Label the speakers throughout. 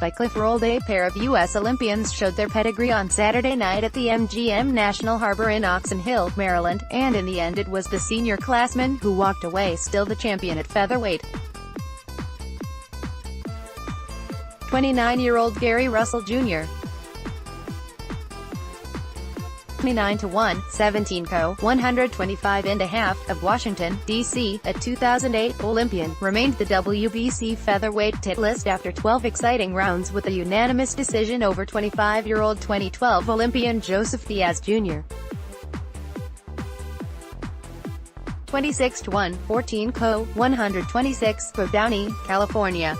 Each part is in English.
Speaker 1: by Cliff rolled. A pair of US Olympians showed their pedigree on Saturday night at the MGM National Harbor in Oxon Hill, Maryland, and in the end it was the senior classman who walked away still the champion at featherweight. 29-year-old Gary Russell Jr. 29-1, 17 125.5 of Washington, D.C., a 2008 Olympian, remained the WBC featherweight titlist after 12 exciting rounds with a unanimous decision over 25-year-old 2012 Olympian Joseph Diaz Jr. 26-1, 14 126 for Downey, California.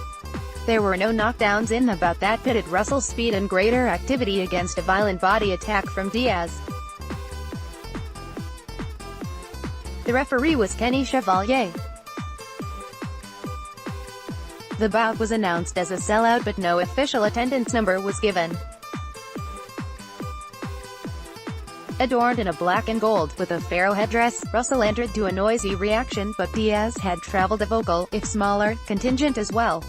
Speaker 1: There were no knockdowns in the bout that pitted Russell's speed and greater activity against a violent body attack from Diaz. The referee was Kenny Chevalier. The bout was announced as a sellout but no official attendance number was given. Adorned in a black and gold, with a pharaoh headdress, Russell entered to a noisy reaction, but Diaz had traveled a vocal, if smaller, contingent as well.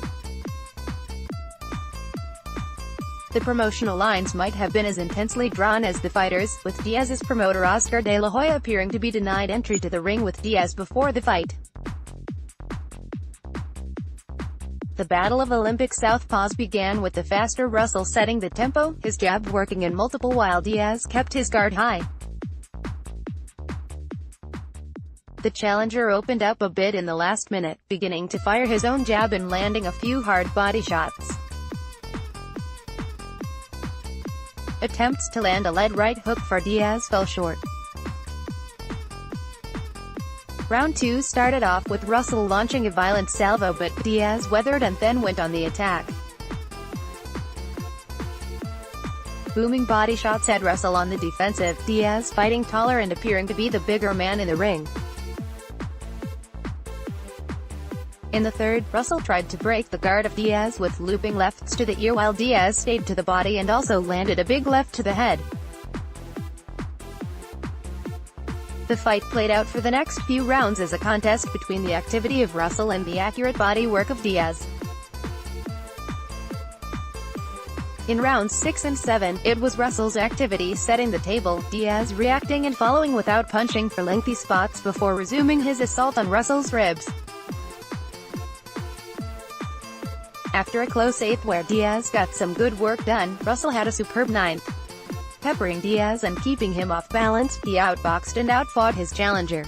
Speaker 1: The promotional lines might have been as intensely drawn as the fighters, with Diaz's promoter Oscar de la Hoya appearing to be denied entry to the ring with Diaz before the fight. The Battle of Olympic Southpaws began with the faster Russell setting the tempo, his jab working in multiple while Diaz kept his guard high. The challenger opened up a bit in the last minute, beginning to fire his own jab and landing a few hard body shots. Attempts to land a lead right hook for Diaz fell short. Round 2 started off with Russell launching a violent salvo, but Diaz weathered and then went on the attack. Booming body shots had Russell on the defensive, Diaz fighting taller and appearing to be the bigger man in the ring. In the third, Russell tried to break the guard of Diaz with looping lefts to the ear while Diaz stayed to the body and also landed a big left to the head. The fight played out for the next few rounds as a contest between the activity of Russell and the accurate body work of Diaz. In rounds 6 and 7, it was Russell's activity setting the table, Diaz reacting and following without punching for lengthy spots before resuming his assault on Russell's ribs. After a close 8th where Diaz got some good work done, Russell had a superb 9th. Peppering Diaz and keeping him off balance, he outboxed and outfought his challenger.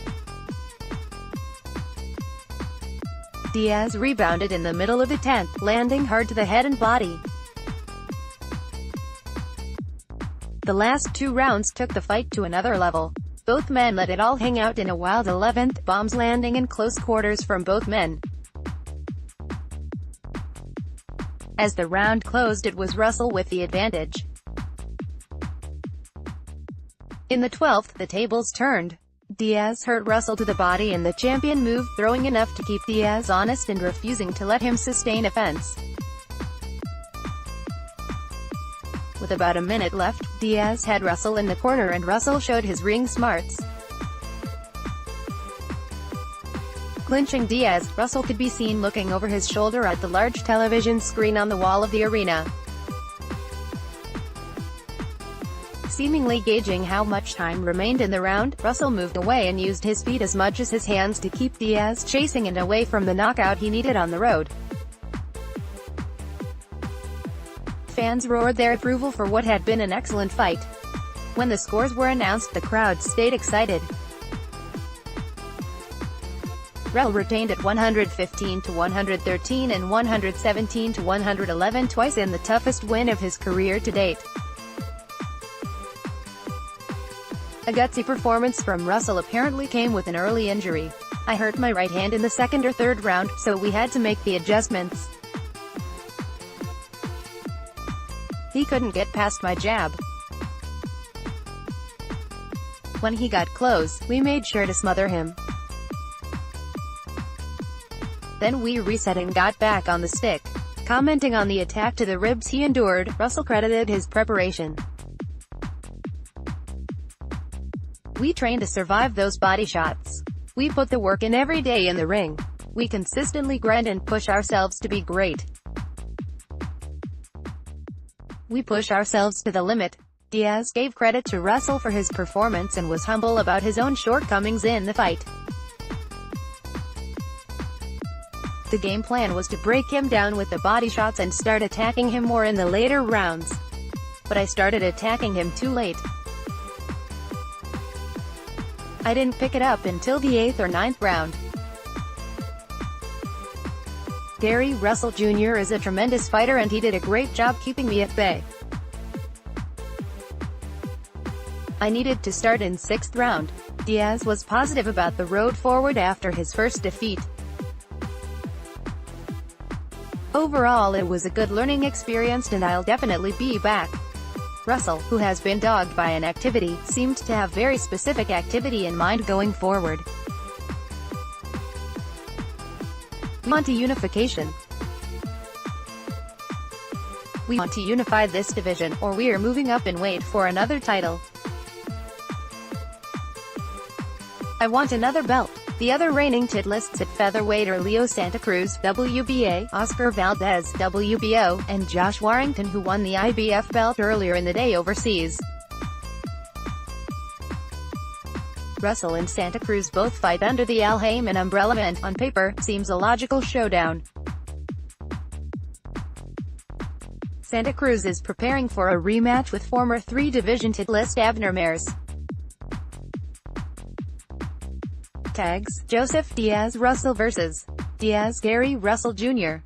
Speaker 1: Diaz rebounded in the middle of the 10th, landing hard to the head and body. The last 2 rounds took the fight to another level. Both men let it all hang out in a wild 11th, bombs landing in close quarters from both men. As the round closed, it was Russell with the advantage. In the 12th, the tables turned. Diaz hurt Russell to the body and the champion moved, throwing enough to keep Diaz honest and refusing to let him sustain offense. With about a minute left, Diaz had Russell in the corner and Russell showed his ring smarts. Clinching Diaz, Russell could be seen looking over his shoulder at the large television screen on the wall of the arena. Seemingly gauging how much time remained in the round, Russell moved away and used his feet as much as his hands to keep Diaz chasing and away from the knockout he needed on the road. Fans roared their approval for what had been an excellent fight. When the scores were announced, the crowd stayed excited. Russell retained at 115-113 and 117-111 twice in the toughest win of his career to date. A gutsy performance from Russell apparently came with an early injury. "I hurt my right hand in the 2nd or 3rd round, so we had to make the adjustments. He couldn't get past my jab. When he got close, we made sure to smother him. Then we reset and got back on the stick." Commenting on the attack to the ribs he endured, Russell credited his preparation. "We train to survive those body shots. We put the work in every day in the ring. We consistently grind and push ourselves to be great. We pushed ourselves to the limit. Diaz gave credit to Russell for his performance and was humble about his own shortcomings in the fight. The game plan was to break him down with the body shots and start attacking him more in the later rounds. But I started attacking him too late. I didn't pick it up until the 8th or 9th round. Gary Russell Jr. is a tremendous fighter and he did a great job keeping me at bay. I needed to start in 6th round. Diaz was positive about the road forward after his first defeat. Overall it was a good learning experience and I'll definitely be back. Russell, who has been dogged by an activity, seemed to have very specific activity in mind going forward. We want to unification. We want to unify this division, or we are moving up in weight for another title. I want another belt. The other reigning titlists at featherweight are Leo Santa Cruz, WBA, Oscar Valdez, WBO, and Josh Warrington, who won the IBF belt earlier in the day overseas. Russell and Santa Cruz both fight under the Al Haymon umbrella and, on paper, seems a logical showdown. Santa Cruz is preparing for a rematch with former 3-division titlist Abner Mares. Tags: Joseph Diaz Russell vs. Diaz Gary Russell Jr.